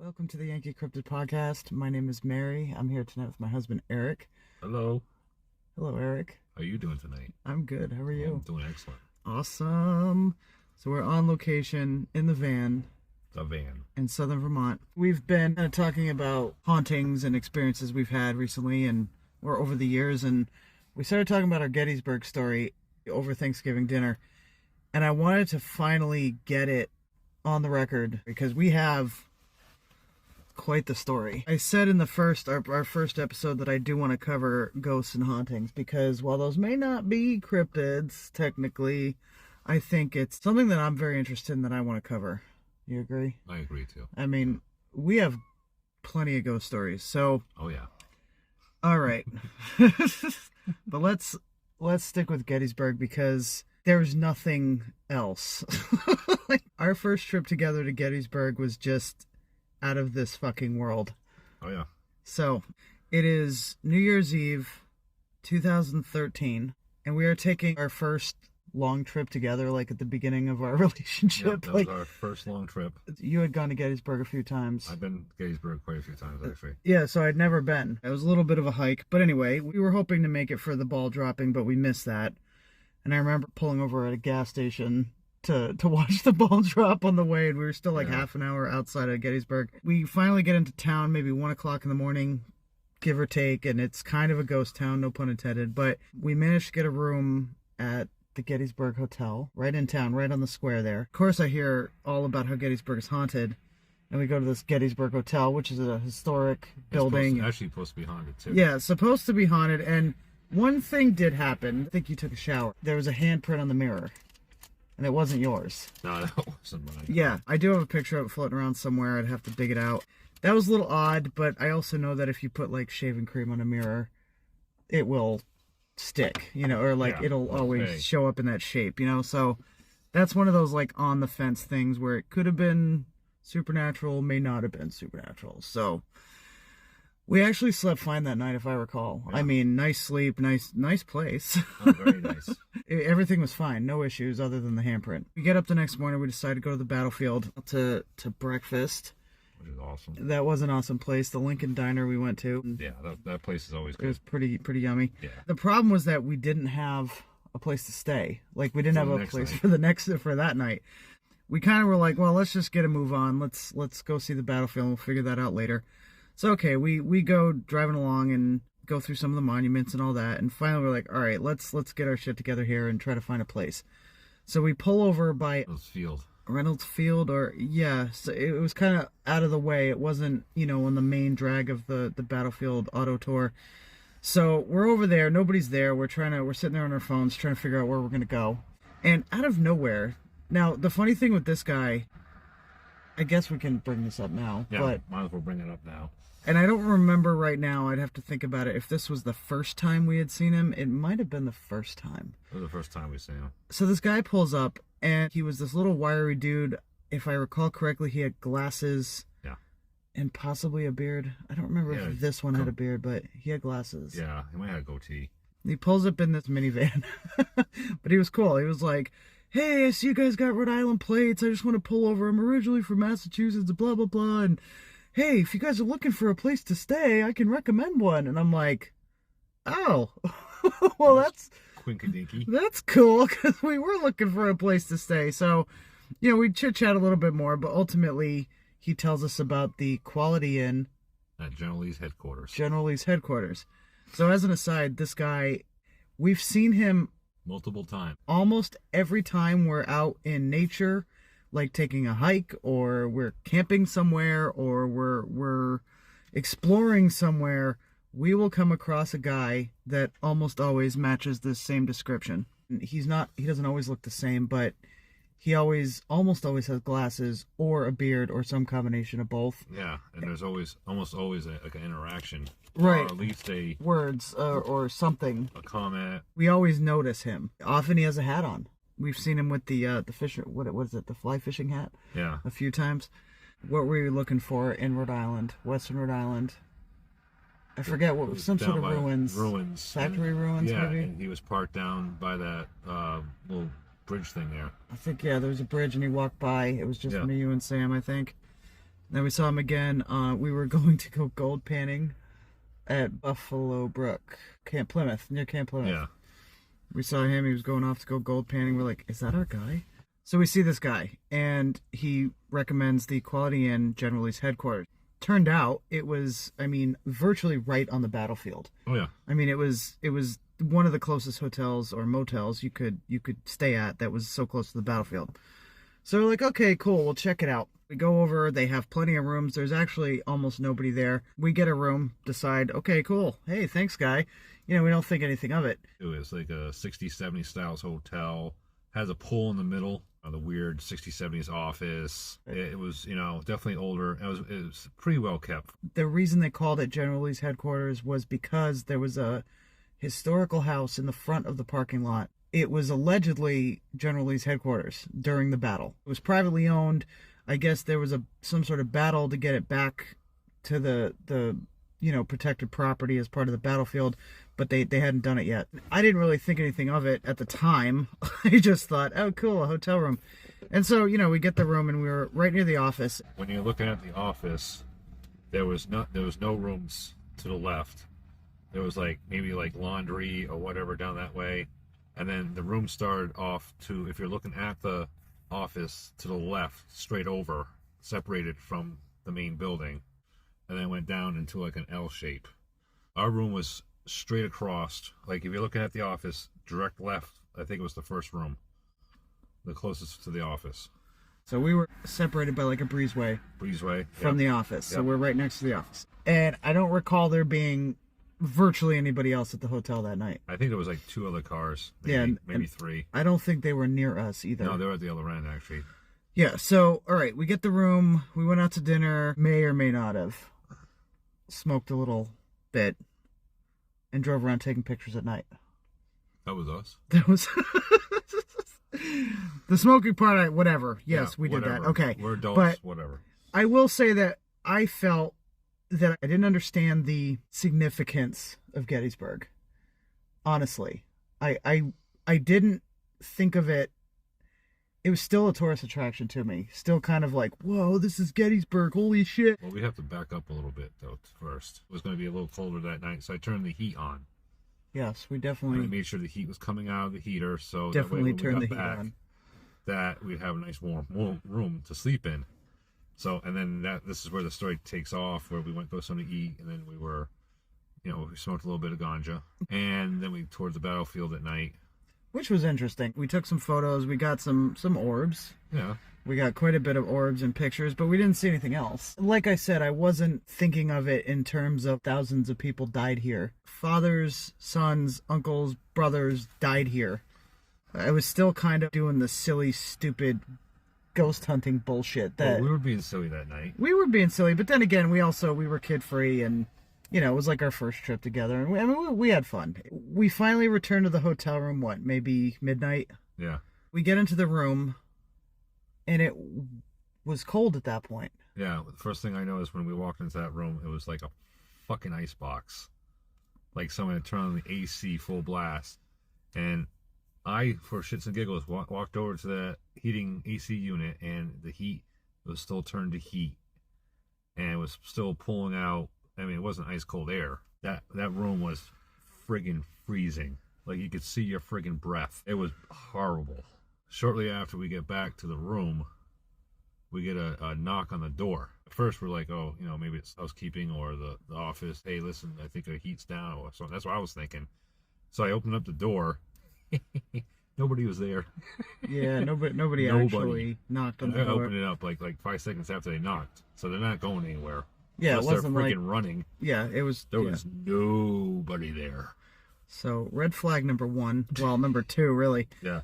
Welcome to the Yankee Cryptid Podcast. My name is Mary. I'm here tonight with my husband, Eric. Hello. Hello, Eric. How are you doing tonight? I'm good. How are you? I'm doing excellent. Awesome. So we're on location in the van. The van. In southern Vermont. We've been talking about hauntings and experiences we've had recently and or over the years, and we started talking about our Gettysburg story over Thanksgiving dinner. And I wanted to finally get it on the record because we have quite the story. I said in the our first episode that I do want to cover ghosts and hauntings because while those may not be cryptids technically, I think it's something that I'm very interested in that I want to cover. You agree? I agree too. I mean, we have plenty of ghost stories, so. Oh yeah. All right. But let's stick with Gettysburg because there's nothing else. Our first trip together to Gettysburg was just out of this fucking world. Oh yeah. So, it is New Year's Eve, 2013, and we are taking our first long trip together, like at the beginning of our relationship. Yep, that was our first long trip. You had gone to Gettysburg a few times. I've been to Gettysburg quite a few times, actually. Yeah, so I'd never been. It was a little bit of a hike, but anyway, we were hoping to make it for the ball dropping, but we missed that. And I remember pulling over at a gas station to watch the ball drop on the way, and we were still like half an hour outside of Gettysburg. We finally get into town, maybe 1 o'clock in the morning, give or take, and it's kind of a ghost town, no pun intended, but we managed to get a room at the Gettysburg Hotel, right in town, right on the square there. Of course, I hear all about how Gettysburg is haunted, and we go to this Gettysburg Hotel, which is a historic building. It's actually supposed to be haunted, too. Yeah, it's supposed to be haunted, and one thing did happen. I think you took a shower. There was a handprint on the mirror, and it wasn't yours. No, that wasn't mine. Yeah, I do have a picture of it floating around somewhere. I'd have to dig it out. That was a little odd, but I also know that if you put, like, shaving cream on a mirror, it will stick, you know, or like it'll always show up in that shape, you know. So that's one of those like on the fence things where it could have been supernatural, may not have been supernatural. So we actually slept fine that night, if I recall. I mean, nice sleep, nice place. Oh, very nice. Everything was fine, no issues other than the handprint. We get up the next morning, we decide to go to the battlefield to breakfast. Which is awesome. That was an awesome place. The Lincoln Diner we went to. Yeah, that place is always good. It was pretty yummy. Yeah. The problem was that we didn't have a place to stay. Like, we didn't have a place for that night. We kind of were like, well, let's just get a move on. Let's go see the battlefield and we'll figure that out later. So, okay, we go driving along and go through some of the monuments and all that. And finally we're like, all right, let's get our shit together here and try to find a place. So we pull over by Reynolds Field, or so it was kind of out of the way. It wasn't, you know, on the main drag of the battlefield auto tour. So we're over there, nobody's there. We're sitting there on our phones trying to figure out where we're gonna go. And out of nowhere, now the funny thing with this guy, I guess we can bring this up now. Yeah, but might as well bring it up now. And I don't remember right now, I'd have to think about it. If this was the first time we had seen him, it might have been the first time. It was the first time we seen him. So this guy pulls up, and he was this little wiry dude. If I recall correctly, he had glasses. Yeah. And possibly a beard. I don't remember if this one had a beard, but he had glasses. Yeah, he might have a goatee. He pulls up in this minivan. But he was cool. He was like, hey, I see you guys got Rhode Island plates. I just want to pull over. I'm originally from Massachusetts, blah, blah, blah. And hey, if you guys are looking for a place to stay, I can recommend one. And I'm like, oh, well, that's Quinkadinky. That's cool, because we were looking for a place to stay. So, you know, we chit-chat a little bit more, but ultimately he tells us about the Quality Inn at General Lee's headquarters. General Lee's headquarters. So as an aside, this guy, we've seen him multiple times. Almost every time we're out in nature, like taking a hike, or we're camping somewhere, or we're exploring somewhere, we will come across a guy that almost always matches this same description. He doesn't always look the same, but he almost always has glasses or a beard or some combination of both. Yeah, and there's almost always like an interaction. Right. Or at least words or something. A comment. We always notice him. Often he has a hat on. We've seen him with the fish, what is it, the fly fishing hat? Yeah. A few times. What were you looking for in Rhode Island, Western Rhode Island? I forget what, some sort of ruins. Factory ruins, yeah, maybe? And he was parked down by that little bridge thing there. I think, yeah, there was a bridge and he walked by. It was just me, you, and Sam, I think. Then we saw him again. We were going to go gold panning at Buffalo Brook, Camp Plymouth, near Camp Plymouth. Yeah. We saw him. He was going off to go gold panning. We're like, is that our guy? So we see this guy, and he recommends the Quality Inn, General Lee's headquarters. Turned out it was, I mean, virtually right on the battlefield. Oh yeah. I mean, it was one of the closest hotels or motels you could stay at that was so close to the battlefield. So we're like, okay, cool, we'll check it out. We go over, they have plenty of rooms. There's actually almost nobody there. We get a room, decide, okay, cool. Hey, thanks, guy. You know, we don't think anything of it. It was like a 60s, 70s styles hotel. Has a pool in the middle. The weird 60s, 70s office. It was, you know, definitely older. It was pretty well kept. The reason they called it General Lee's headquarters was because there was a historical house in the front of the parking lot. It was allegedly General Lee's headquarters during the battle. It was privately owned. I guess there was some sort of battle to get it back to the you know, protected property as part of the battlefield, but they hadn't done it yet. I didn't really think anything of it at the time. I just thought, oh, cool, a hotel room. And so, you know, we get the room, and we were right near the office. When you're looking at the office, there was no rooms to the left. There was like maybe like laundry or whatever down that way, and then the room started off to, if you're looking at the office, to the left, straight over, separated from the main building, and then went down into like an L shape. Our room was straight across. Like if you're looking at the office, direct left, I think it was the first room, the closest to the office. So we were separated by like a breezeway from the office. So we're right next to the office. And I don't recall there being virtually anybody else at the hotel that night. I think there was like 2 other cars, maybe 3. I don't think they were near us either. No, they were at the other end actually. Yeah, so all right, we get the room, we went out to dinner, may or may not have smoked a little bit, and drove around taking pictures at night. That was us. That was the smoking part. Whatever. Yes, yeah, we did whatever. that. Okay, we're adults. But whatever. I will say that I felt that I didn't understand the significance of Gettysburg. Honestly, I didn't think of it. It was still a tourist attraction to me. Still kind of like, whoa, this is Gettysburg, holy shit. Well, we have to back up a little bit, though, first. It was going to be a little colder that night, so I turned the heat on. Yes, we definitely... And I made sure the heat was coming out of the heater, so definitely that way when turned we got the heat back, on. that we'd have a nice warm room to sleep in. So, and then this is where the story takes off, where we went go something to eat, and then we were, you know, we smoked a little bit of ganja, and then we toured the battlefield at night. Which was interesting. We took some photos. We got some orbs. Yeah. We got quite a bit of orbs and pictures, but we didn't see anything else. Like I said, I wasn't thinking of it in terms of thousands of people died here. Fathers, sons, uncles, brothers died here. I was still kind of doing the silly, stupid ghost hunting bullshit. That we were being silly that night. We were being silly, but then again, we were kid-free, and you know, it was like our first trip together, and we had fun. We finally returned to the hotel room, maybe midnight? Yeah. We get into the room, and it was cold at that point. Yeah, the first thing I noticed when we walked into that room, it was like a fucking ice box. Like someone had turned on the AC full blast. And I, for shits and giggles, walked over to the heating AC unit, and the heat was still turned to heat. And it was still pulling out. I mean, it wasn't ice cold air. That room was friggin' freezing. Like you could see your friggin' breath. It was horrible. Shortly after we get back to the room, we get a knock on the door. At first we're like, oh, you know, maybe it's housekeeping or the office. Hey, listen, I think the heat's down or something. That's what I was thinking. So I opened up the door. Nobody was there. Yeah, nobody actually knocked on the door. I opened it up like 5 seconds after they knocked. So they're not going anywhere. Yeah, it wasn't they're like freaking running. Yeah, it was. There was nobody there. So red flag number 1. Well, number 2, really. Yeah.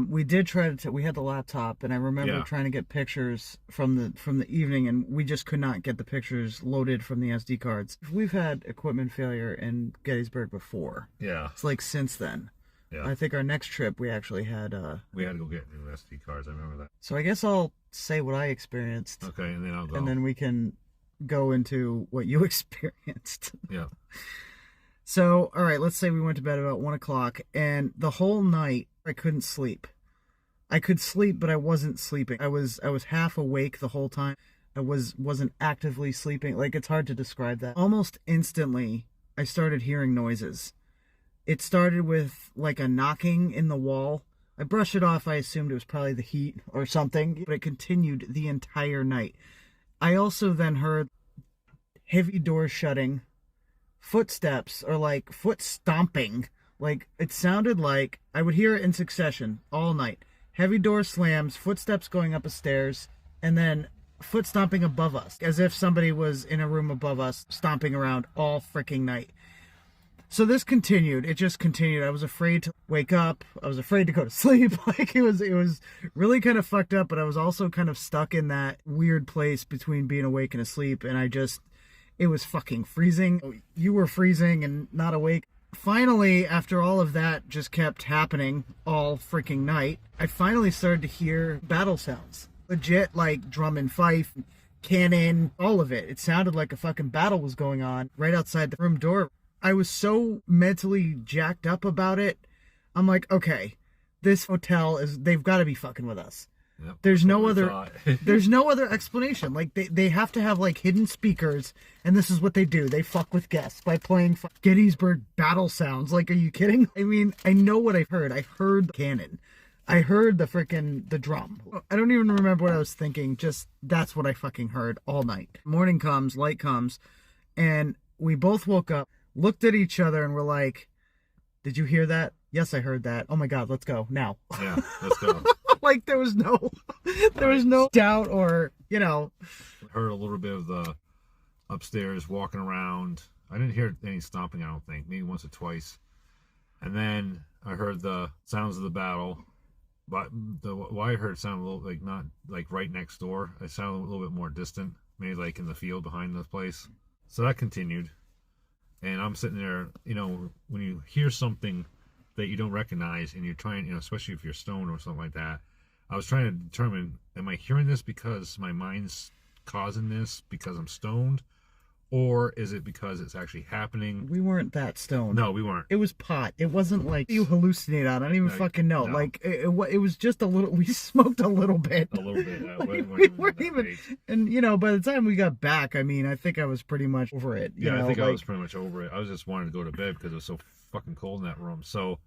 We did try to. We had the laptop, and I remember trying to get pictures from the evening, and we just could not get the pictures loaded from the SD cards. We've had equipment failure in Gettysburg before. Yeah. It's like since then. Yeah. I think our next trip we actually had. We had to go get new SD cards. I remember that. So I guess I'll say what I experienced. Okay, and then I'll go. And then we can go into what you experienced. Yeah. So, all right, let's say we went to bed about 1 o'clock, and the whole night I couldn't sleep. I could sleep, but I wasn't sleeping. I was half awake the whole time. I wasn't actively sleeping. Like, it's hard to describe that. Almost instantly, I started hearing noises. It started with like a knocking in the wall. I brushed it off. I assumed it was probably the heat or something, but it continued the entire night. I also then heard heavy doors shutting, footsteps, or like foot stomping. Like, it sounded like I would hear it in succession all night. Heavy door slams, footsteps going up a stairs, and then foot stomping above us, as if somebody was in a room above us stomping around all freaking night. So this continued. It just continued. I was afraid to wake up. I was afraid to go to sleep. Like, it was really kind of fucked up, but I was also kind of stuck in that weird place between being awake and asleep, and it was fucking freezing. You were freezing and not awake. Finally, after all of that just kept happening all freaking night, I finally started to hear battle sounds. Legit, like drum and fife, cannon, all of it. It sounded like a fucking battle was going on right outside the room door. I was so mentally jacked up about it. I'm like, okay, this hotel they've got to be fucking with us. Yep, there's no other explanation. Like, they have to have like hidden speakers, and this is what they do. They fuck with guests by playing Gettysburg battle sounds. Like, are you kidding? I mean, I know what I heard. I heard the cannon. I heard the drum. I don't even remember what I was thinking. Just, that's what I fucking heard all night. Morning comes, light comes, and we both woke up, looked at each other, and were like, did you hear that? Yes, I heard that. Oh my God, let's go now. Yeah, let's go. Like, there was no doubt, or, you know. Heard a little bit of the upstairs walking around. I didn't hear any stomping, I don't think. Maybe once or twice. And then I heard the sounds of the battle. But what I heard sounded a little like, not like right next door. It sounded a little bit more distant. Maybe like in the field behind this place. So that continued. And I'm sitting there, you know, when you hear something that you don't recognize and you're trying, you know, especially if you're stoned or something like that, I was trying to determine, am I hearing this because my mind's causing this because I'm stoned, or is it because it's actually happening? We weren't that stoned. No, we weren't. It was pot. It wasn't like you hallucinate on. I don't even fucking know. No. Like, it was just a little, we smoked a little bit. A little bit. Like, we weren't even, and, you know, by the time we got back, I mean, I think I was pretty much over it. You know, I think like, I was pretty much over it. I was just wanting to go to bed because it was so fucking cold in that room. So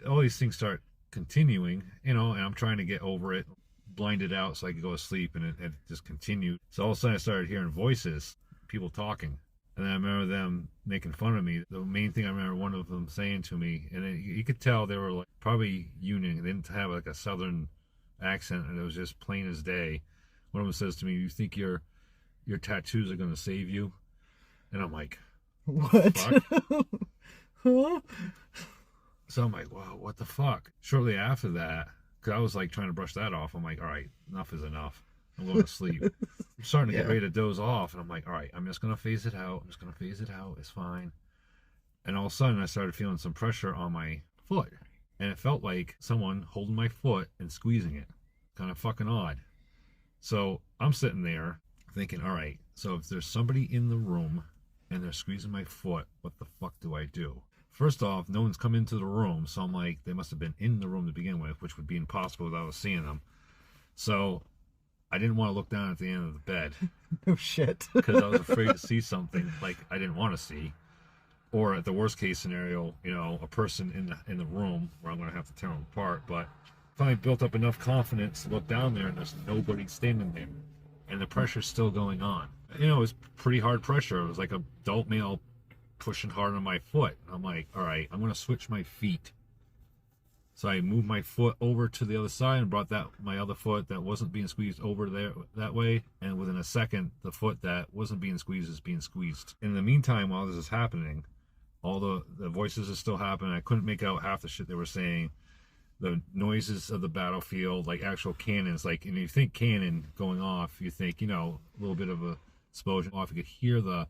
all these things start continuing, you know, and I'm trying to get over it, blinded out so I could go to sleep, and it just continued. So all of a sudden I started hearing voices, people talking, and then I remember them making fun of me. The main thing I remember one of them saying to me, and you could tell they were like probably Union. They didn't have like a southern accent, and it was just plain as day. One of them says to me, "You think your tattoos are going to save you?" And I'm like, what? Huh? So I'm like, wow, what the fuck? Shortly after that, because I was like trying to brush that off, I'm like, all right, enough is enough. I'm going to sleep. I'm starting to get ready to doze off, and I'm like, all right, I'm just going to phase it out. It's fine. And all of a sudden, I started feeling some pressure on my foot, and it felt like someone holding my foot and squeezing it. Kind of fucking odd. So I'm sitting there thinking, all right, so if there's somebody in the room and they're squeezing my foot, what the fuck do I do? First off, no one's come into the room, so I'm like, they must have been in the room to begin with, which would be impossible without us seeing them. So I didn't want to look down at the end of the bed. No shit. Because I was afraid to see something like I didn't want to see. Or at the worst case scenario, you know, a person in the room where I'm going to have to tear them apart. But finally built up enough confidence to look down there, and there's nobody standing there. And the pressure's still going on. You know, it was pretty hard pressure. It was like an adult male pushing hard on my foot. I'm like, all right, I'm going to switch my feet. So I moved my foot over to the other side and brought my other foot that wasn't being squeezed over there that way. And within a second, the foot that wasn't being squeezed is being squeezed. In the meantime, while this is happening, all the voices are still happening. I couldn't make out half the shit they were saying. The noises of the battlefield, like actual cannons, like, and you think cannon going off, you think, you know, a little bit of a explosion off. You could hear the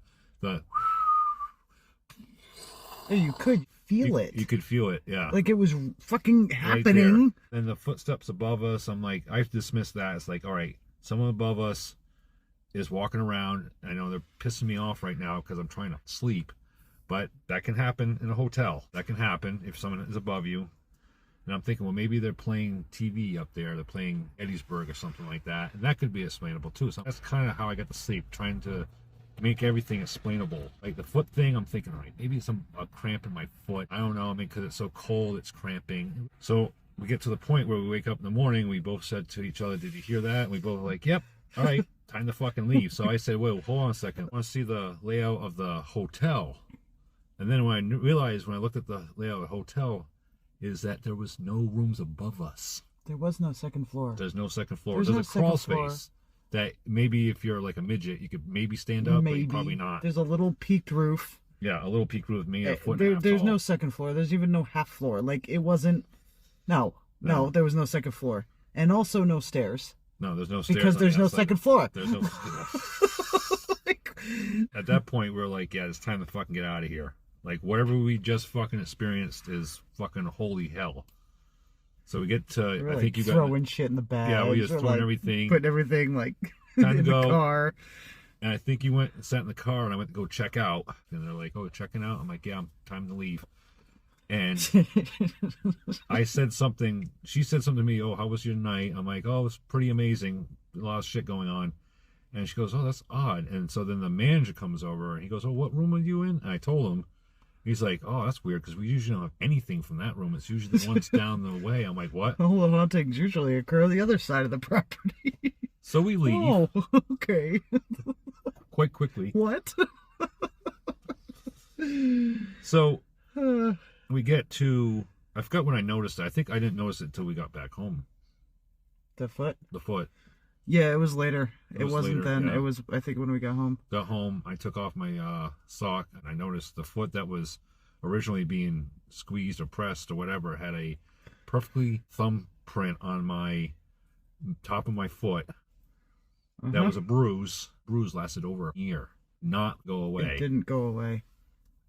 you could feel it. You could feel it, yeah. Like it was fucking happening. Right there. And the footsteps above us, I'm like, I've dismissed that. It's like, all right, someone above us is walking around. I know they're pissing me off right now because I'm trying to sleep. But that can happen in a hotel. That can happen if someone is above you. And I'm thinking, well, maybe they're playing TV up there. They're playing Gettysburg or something like that. And that could be explainable, too. So that's kind of how I got to sleep, trying to make everything explainable. Like the foot thing, I'm thinking, all right, maybe it's a cramp in my foot. I don't know. I mean, because it's so cold, it's cramping. So we get to the point where we wake up in the morning. We both said to each other, did you hear that? And we both were like, yep. All right, time to fucking leave. So I said, wait, hold on a second. I want to see the layout of the hotel. And then when I realized, when I looked at the layout of the hotel, is that there was no rooms above us. There was no second floor. There's no second floor. There's There's no a crawl second space that maybe if you're like a midget, you could maybe stand up, maybe. but probably not. There's a little peaked roof. Yeah, a little peak roof, maybe a foot and a half There's tall. no second floor. There's even no half floor. Like, it wasn't... No, there was no second floor. And also no stairs. No, there's no stairs. Because there's no second floor. There's no... At that point, we're like, yeah, it's time to fucking get out of here. Like, whatever we just fucking experienced is fucking holy hell. So we get to, We're, I think you got... throwing shit in the bag. Yeah, we just throwing everything. Putting everything, like, Time in to go. the car. And I think you went and sat in the car, and I went to go check out. And they're like, oh, checking out? I'm like, yeah, time to leave. And I said something, she said something to me, oh, how was your night? I'm like, oh, it was pretty amazing. A lot of shit going on. And she goes, oh, that's odd. And so then the manager comes over, and he goes, oh, what room are you in? And I told him. He's like, oh, that's weird, because we usually don't have anything from that room. It's usually the ones down the way. I'm like, what? All the hauntings usually occur on the other side of the property. So we leave. Oh, okay. Quite quickly. What? So we get to, I forgot when I noticed it. I think I didn't notice it until we got back home. The foot? The foot. Yeah, it was later. It wasn't later, then. yeah. It was, I think, when we got home. Got home, I took off my sock, and I noticed the foot that was originally being squeezed or pressed or whatever had a perfectly thumbprint on my top of my foot. That was a bruise. Bruise lasted over a year. Not go away. It didn't go away.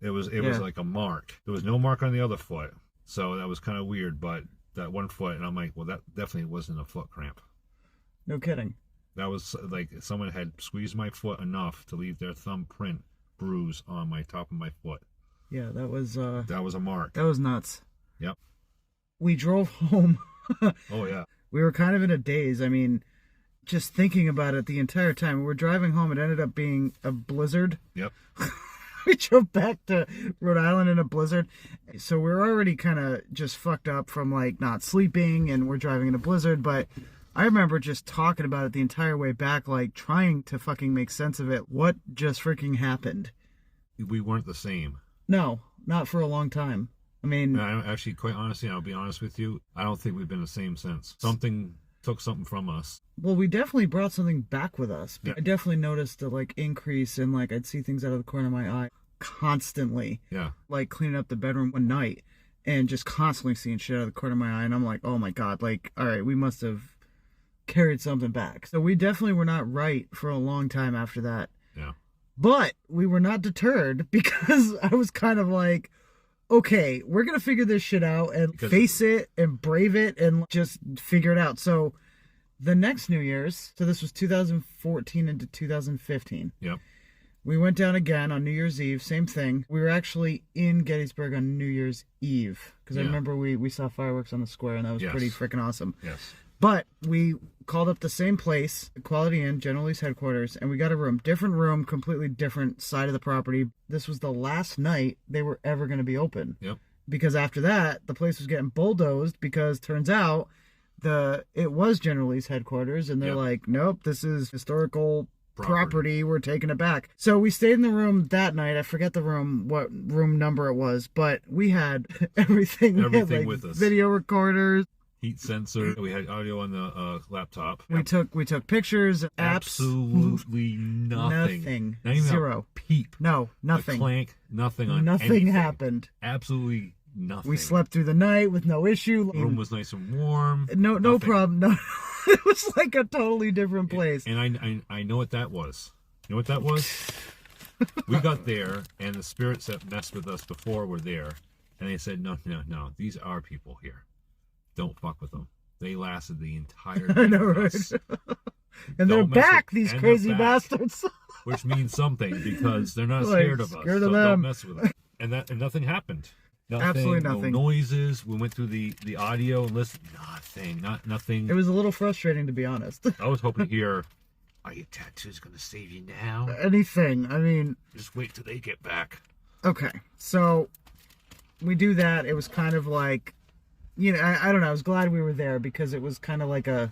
It was like a mark. There was no mark on the other foot. So that was kind of weird, but that one foot, and I'm like, well, that definitely wasn't a foot cramp. No kidding. That was like someone had squeezed my foot enough to leave their thumbprint bruise on my top of my foot. Yeah, that was a mark. That was nuts. Yep. We drove home. Oh yeah. We were kind of in a daze. I mean, just thinking about it the entire time. We were driving home. It ended up being a blizzard. Yep. We drove back to Rhode Island in a blizzard. So we're already kind of just fucked up from like not sleeping, and we're driving in a blizzard, but I remember just talking about it the entire way back, like trying to fucking make sense of it. What just freaking happened? We weren't the same. No, not for a long time. I mean, actually, quite honestly, I'll be honest with you, I don't think we've been the same since. Something took something from us. Well, we definitely brought something back with us. Yeah. I definitely noticed a like increase in like I'd see things out of the corner of my eye constantly. Yeah. Like cleaning up the bedroom one night and just constantly seeing shit out of the corner of my eye, and I'm like, oh my god, like, all right, we must have carried something back. So we definitely were not right for a long time after that. Yeah. But we were not deterred, because I was kind of like, okay, we're going to figure this shit out and face it and brave it and just figure it out. So the next New Year's, so this was 2014 into 2015. Yep. We went down again on New Year's Eve, same thing. We were actually in Gettysburg on New Year's Eve, because I remember we saw fireworks on the square, and that was pretty freaking awesome. Yes. But we called up the same place, Quality Inn, General Lee's headquarters, and we got a room. Different room, completely different side of the property. This was the last night they were ever going to be open. Yep. Because after that, the place was getting bulldozed, because turns out it was General Lee's headquarters, and they're like, nope, this is historical property, we're taking it back. So we stayed in the room that night. I forget what room number it was, but we had everything. We had, like, with us. Video recorders, heat sensor. We had audio on the laptop. We took pictures. Absolutely nothing. Not even Zero. A peep. No, nothing. A clank. Nothing on Nothing anything. happened. Absolutely nothing. We slept through the night with no issue. The room was nice and warm. No problem. No, it was like a totally different place. And I know what that was. You know what that was? We got there, and the spirits that messed with us before were there, and they said, no, these are people here. Don't fuck with them. They lasted the entire night. I know, right? And they're back, these crazy bastards. Which means something, because they're not Like, scared of us. scared So of them. don't mess with them. And nothing happened. Nothing. Absolutely nothing. No noises. We went through the audio and listened. Nothing. It was a little frustrating, to be honest. I was hoping to hear, "Are your tattoos gonna save you now?" Anything. I mean, just wait till they get back. Okay, so we do that. It was kind of like, you know, I don't know. I was glad we were there because it was kind of like I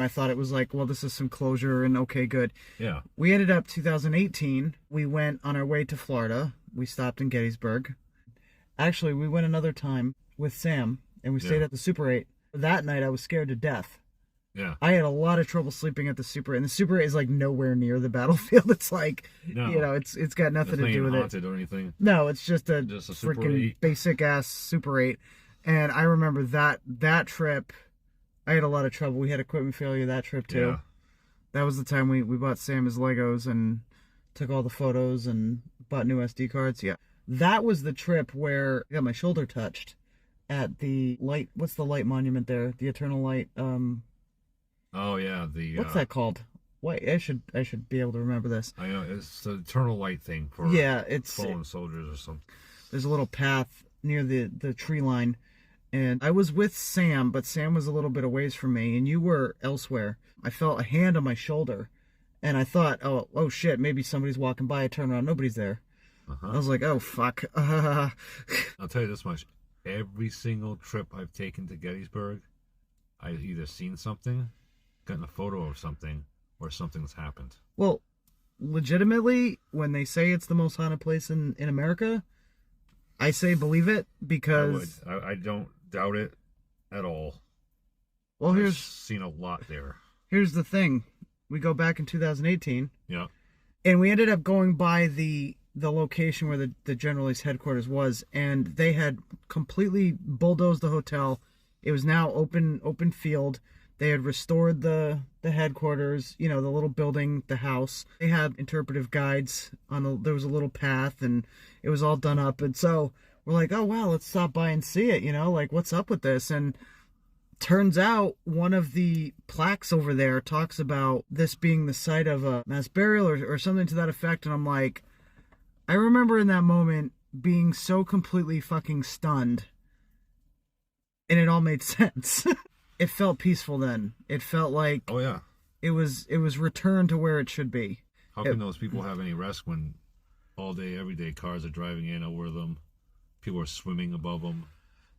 thought it was like, well, this is some closure and okay, good. Yeah. We ended up 2018. We went on our way to Florida. We stopped in Gettysburg. Actually, we went another time with Sam, and we stayed at the Super 8. That night, I was scared to death. Yeah. I had a lot of trouble sleeping at the Super 8, and the Super 8 is like nowhere near the battlefield. It's like, you know, it's got nothing to do with haunted or anything. No, it's just a Super freaking 8. basic ass Super 8. And I remember that trip, I had a lot of trouble. We had equipment failure that trip too. Yeah. That was the time we bought Sam his Legos and took all the photos and bought new SD cards. Yeah. That was the trip where I got my shoulder touched at the light. What's the light monument there? The Eternal Light. Oh yeah, what's that called? Wait, I should be able to remember this. I know it's the Eternal Light thing for it's fallen soldiers or something. There's a little path near the tree line, and I was with Sam, but Sam was a little bit away from me, and you were elsewhere. I felt a hand on my shoulder, and I thought, oh shit, maybe somebody's walking by. I turn around, nobody's there. I was like, oh fuck. I'll tell you this much: every single trip I've taken to Gettysburg, I've either seen something, gotten a photo of something, or something's happened. Well, legitimately, when they say it's the most haunted place in America, I say believe it, because I don't doubt it at all. Well, I've seen a lot there. Here's the thing: we go back in 2018. Yeah. And we ended up going by the location where the General's headquarters was, and they had completely bulldozed the hotel. It was now open field. They had restored the headquarters, you know, the little building, the house. They had interpretive guides there was a little path, and it was all done up. And so we're like, oh wow, let's stop by and see it, you know, like what's up with this? And turns out one of the plaques over there talks about this being the site of a mass burial or something to that effect. And I'm like, I remember in that moment being so completely fucking stunned, and it all made sense. It felt peaceful then. It felt like, oh yeah, it was returned to where it should be. How can those people have any rest when all day, every day, cars are driving in over them, people are swimming above them,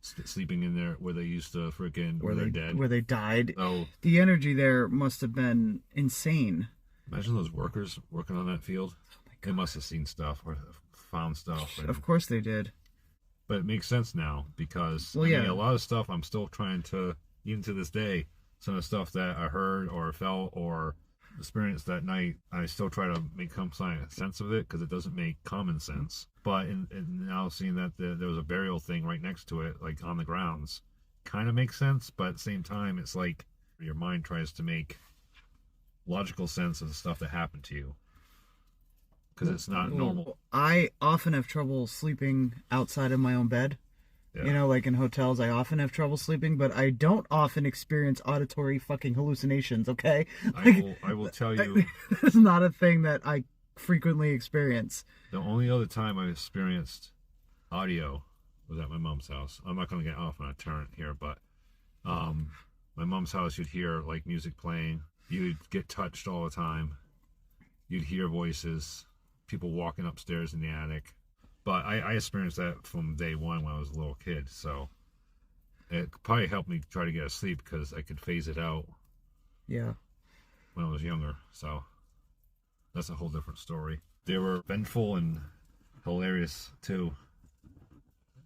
sleeping in there where they used to where they're dead, where they died. Oh, the energy there must have been insane. Imagine those workers working on that field. They must have seen stuff or found stuff. Of course they did. But it makes sense now because I mean, a lot of stuff I'm still trying to, even to this day, some of the stuff that I heard or felt or experienced that night, I still try to make some sense of it because it doesn't make common sense. But in now seeing that there was a burial thing right next to it, like on the grounds, kind of makes sense. But at the same time, it's like your mind tries to make logical sense of the stuff that happened to you. Because it's not normal. I often have trouble sleeping outside of my own bed. Yeah. You know, like in hotels, I often have trouble sleeping, but I don't often experience auditory fucking hallucinations, okay? I will tell you. It's not a thing that I frequently experience. The only other time I experienced audio was at my mom's house. I'm not going to get off on a turn here, but my mom's house, you'd hear like music playing. You'd get touched all the time. You'd hear voices. People walking upstairs in the attic. But I experienced that from day one when I was a little kid, so it probably helped me try to get to sleep because I could phase it out. Yeah. When I was younger, so that's a whole different story. They were vengeful and hilarious too.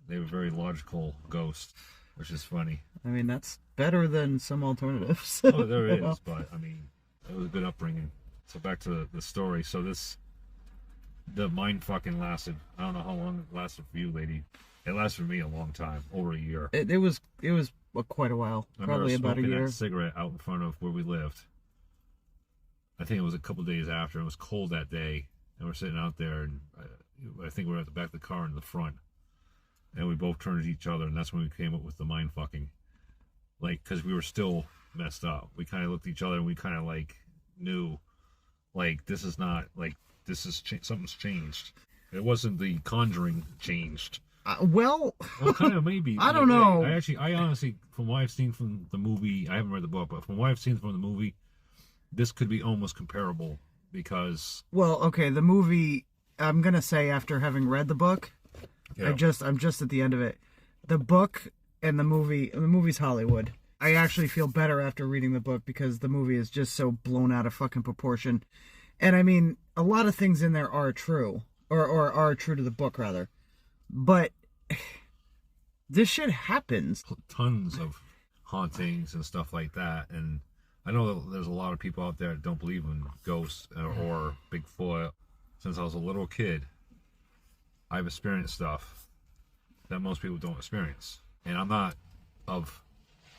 They were very logical ghosts, which is funny. I mean, that's better than some alternatives. Oh, there is, but I mean, it was a good upbringing. So back to the story. So the mind fucking lasted. I don't know how long it lasted for you, lady. It lasted for me a long time, over a year. It was quite a while, probably about a year. I remember smoking that cigarette out in front of where we lived. I think it was a couple days after. It was cold that day, and we're sitting out there, and I think we were at the back of the car in the front, and we both turned to each other, and that's when we came up with the mind fucking, like, because we were still messed up. We kind of looked at each other, and we kind of like knew, like, this is not like. This is something's changed. It wasn't the Conjuring changed. Well, kind of maybe. I don't know. I honestly, from what I've seen from the movie, I haven't read the book, but from what I've seen from the movie, this could be almost comparable because. Well, okay, the movie. I'm gonna say after having read the book, Yeah. I'm just at the end of it. The book and the movie. The movie's Hollywood. I actually feel better after reading the book because the movie is just so blown out of fucking proportion. And I mean, a lot of things in there are true, or are true to the book rather. But this shit happens. Tons of hauntings and stuff like that, and I know that there's a lot of people out there that don't believe in ghosts or Bigfoot. Since I was a little kid, I've experienced stuff that most people don't experience, and I'm not of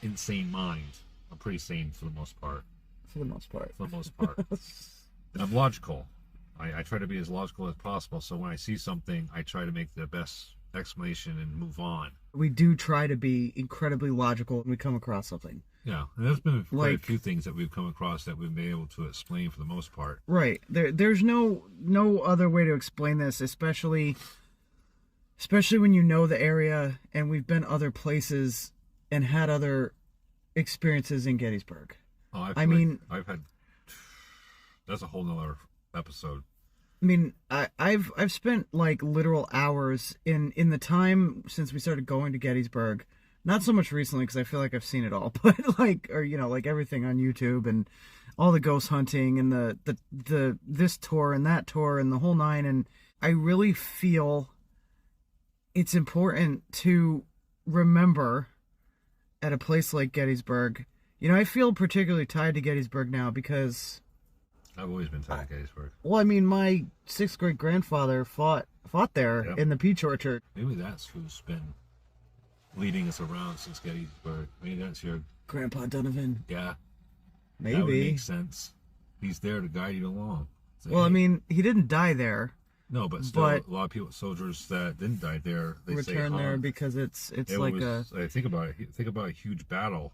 insane mind. I'm pretty sane for the most part. For the most part. For the most part. I'm logical. I try to be as logical as possible, so when I see something, I try to make the best explanation and move on. We do try to be incredibly logical when we come across something. Yeah, and there's been quite a few things that we've come across that we've been able to explain for the most part. Right. There's no other way to explain this, especially when you know the area and we've been other places and had other experiences in Gettysburg. Oh, I've had. That's a whole nother episode. I mean, I've spent like literal hours in the time since we started going to Gettysburg. Not so much recently because I feel like I've seen it all, but like everything on YouTube and all the ghost hunting and the this tour and that tour and the whole nine. And I really feel it's important to remember at a place like Gettysburg. You know, I feel particularly tied to Gettysburg now because I've always been tied to Gettysburg. Well, I mean, my 6th grade grandfather fought there in the peach orchard. Maybe that's who's been leading us around since Gettysburg. Maybe that's your Grandpa Donovan. Yeah. Maybe. That would make sense. He's there to guide you along. So, well, I mean, he didn't die there. No, but still, a lot of people, soldiers that didn't die there, they return there because it's like think about it. Think about a huge battle,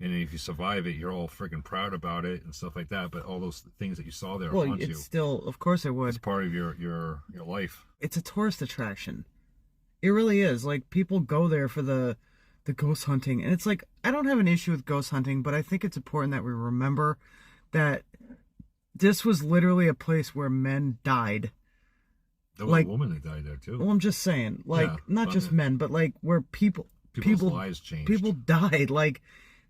and if you survive it, you're all freaking proud about it and stuff like that. But all those things that you saw there, well, it's still, of course, it would. It's part of your life. It's a tourist attraction. It really is. Like, people go there for the ghost hunting, and it's like, I don't have an issue with ghost hunting, but I think it's important that we remember that this was literally a place where men died. There was a woman that died there too. Well, I'm just saying, like, not just men, but like where people's lives changed. People died. Like,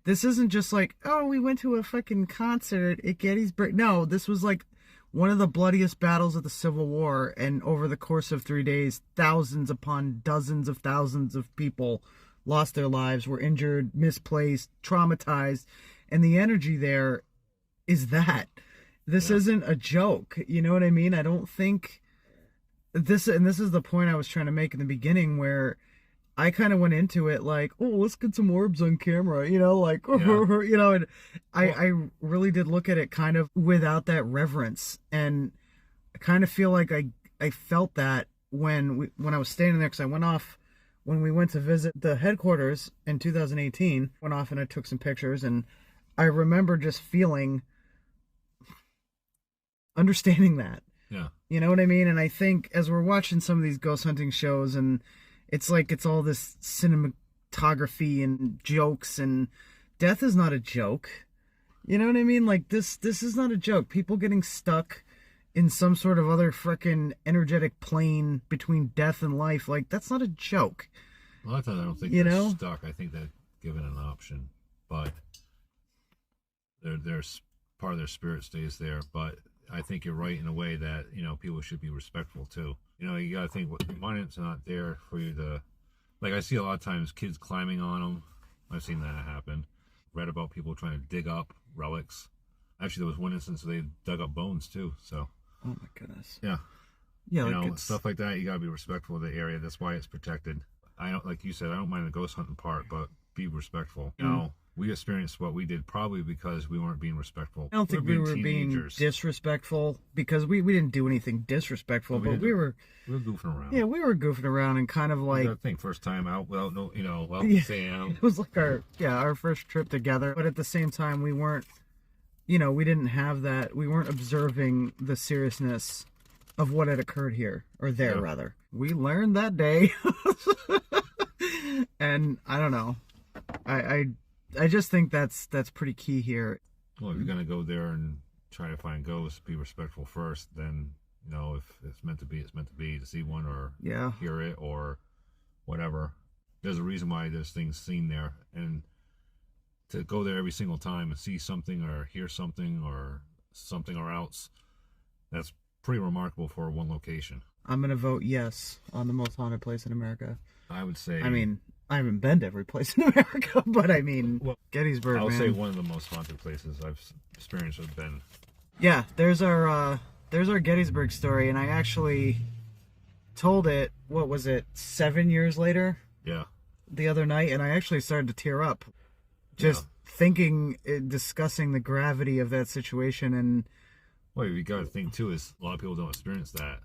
this isn't just like, oh, we went to a fucking concert at Gettysburg. No, this was like one of the bloodiest battles of the Civil War, and over the course of 3 days, thousands upon dozens of thousands of people lost their lives, were injured, misplaced, traumatized, and the energy there is that. This isn't a joke. You know what I mean? I don't think this is the point I was trying to make in the beginning, where I kind of went into it like, oh, let's get some orbs on camera, you know, like, you know, and I really did look at it kind of without that reverence, and I kind of feel like I felt that when I was standing there, because I went off when we went to visit the headquarters in 2018, went off and I took some pictures, and I remember just understanding that. Yeah. You know what I mean? And I think as we're watching some of these ghost hunting shows, and it's like it's all this cinematography and jokes, and death is not a joke. You know what I mean? Like, this is not a joke. People getting stuck in some sort of other frickin' energetic plane between death and life, like, that's not a joke. A lot of times I don't think they're stuck. I think they're given an option, but there's part of their spirit stays there. But I think you're right in a way that, you know, people should be respectful too. You know, you gotta think, what monuments are not there for you to, like, I see a lot of times kids climbing on them. I've seen that happen. Read about people trying to dig up relics. Actually, there was one instance where they dug up bones too. So. Oh my goodness. Yeah. Yeah. You know, stuff like that. You gotta be respectful of the area. That's why it's protected. I don't, like you said, I don't mind the ghost hunting part, but be respectful. You know, we experienced what we did probably because we weren't being respectful. I don't think we were being disrespectful, because we didn't do anything disrespectful, but we were goofing around. Yeah, we were goofing around and kind of like, I think first time out without Sam. It was like our first trip together, but at the same time we weren't, you know, we didn't have that. We weren't observing the seriousness of what had occurred here, or there, Yeah. rather. We learned that day. And I don't know. I just think that's pretty key here. Well, if you're gonna go there and try to find ghosts, be respectful first. Then, you know, if it's meant to be, it's meant to be, to see one or Yeah. hear it or whatever. There's a reason why there's things seen there, and to go there every single time and see something or hear something or else, that's pretty remarkable for one location. I'm gonna vote yes on the most haunted place in America. I would say. I mean, I haven't been to every place in America, but I mean, well, Gettysburg, I'll man. say one of the most haunted places I've experienced has been. Yeah, there's our Gettysburg story, and I actually told it. What was it? 7 years later. Yeah. The other night, and I actually started to tear up, just thinking, discussing the gravity of that situation. And well, you got to think too is a lot of people don't experience that.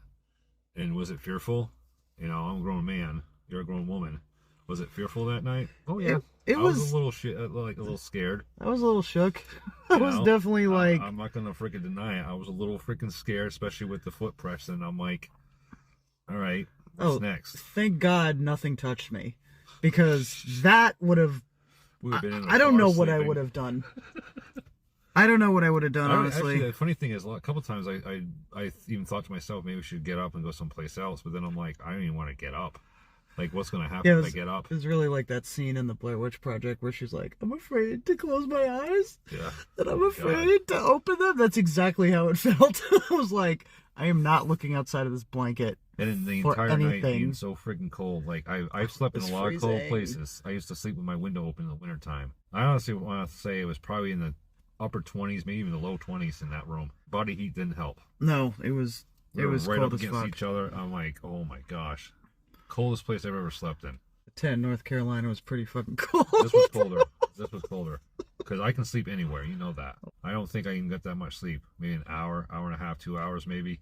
And was it fearful? You know, I'm a grown man. You're a grown woman. Was it fearful that night? Oh yeah, it I was a little like a little scared. I was a little shook. I was definitely like, I'm not gonna freaking deny it. I was a little freaking scared, especially with the foot press. And I'm like, all right, what's next? Thank God nothing touched me, because that would have. We would have been in the I don't car know what I sleeping. would have done. I don't know what I would have done, honestly. Actually, the funny thing is, a couple times I even thought to myself, maybe we should get up and go someplace else. But then I'm like, I don't even want to get up. Like, what's going to happen if I get up? It was really like that scene in the Blair Witch Project where she's like, I'm afraid to close my eyes. Yeah. And I'm afraid to open them. That's exactly how it felt. I was like, I am not looking outside of this blanket. And in the entire night being so freaking cold. Like, I've slept in a lot of cold places. I used to sleep with my window open in the wintertime. I honestly want to say it was probably in the upper 20s, maybe even the low 20s in that room. Body heat didn't help. No, it was right cold up as against fuck. each other. I'm like, oh my gosh. Coldest place I've ever slept in. 10, North Carolina was pretty fucking cold. This was colder. This was colder. Because I can sleep anywhere. You know that. I don't think I can get that much sleep. Maybe an hour, hour and a half, 2 hours maybe.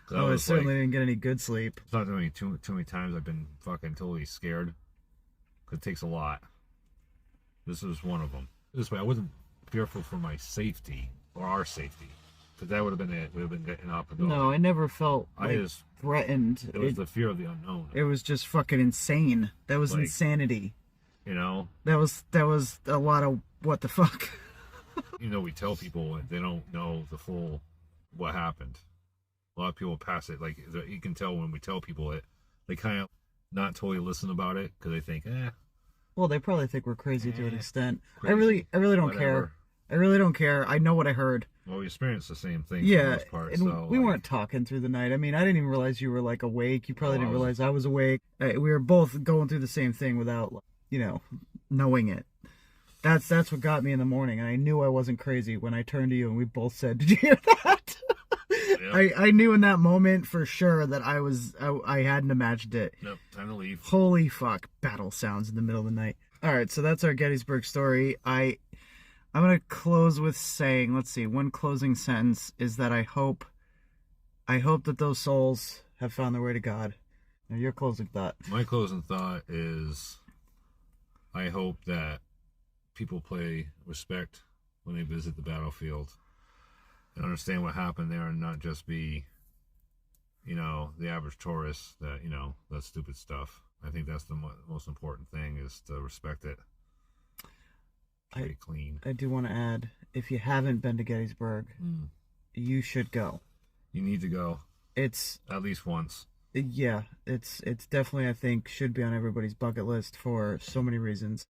I certainly didn't get any good sleep. It's not too many times I've been fucking totally scared. Because it takes a lot. This was one of them. This way, I wasn't fearful for my safety or our safety. Because that would have been it. We would have been getting up and going. No, I never felt threatened. It was the fear of the unknown. It was just fucking insane. That was insanity. You know? That was a lot of what the fuck. You know, we tell people they don't know the full what happened. A lot of people pass it. Like, you can tell when we tell people it, they kind of not totally listen about it because they think, Well, they probably think we're crazy to an extent. Crazy, I really don't whatever. care. I really don't care. I know what I heard. Well, we experienced the same thing for the most part. And So we weren't talking through the night. I mean, I didn't even realize you were like awake. You probably didn't I was. realize I was awake. We were both going through the same thing without, knowing it. That's what got me in the morning. And I knew I wasn't crazy when I turned to you and we both said, "Did you hear that?" Yep. I knew in that moment for sure that I hadn't imagined it. Nope, time to leave. Holy fuck! Battle sounds in the middle of the night. All right, so that's our Gettysburg story. I'm gonna close with saying, let's see, one closing sentence is that I hope that those souls have found their way to God. Now, your closing thought. My closing thought is, I hope that people play respect when they visit the battlefield and understand what happened there, and not just be, the average tourist that, that's stupid stuff. I think that's the most important thing, is to respect it. Pretty clean. I do want to add, if you haven't been to Gettysburg, you should go. You need to go. It's at least once. Yeah, it's definitely, I think, should be on everybody's bucket list for so many reasons.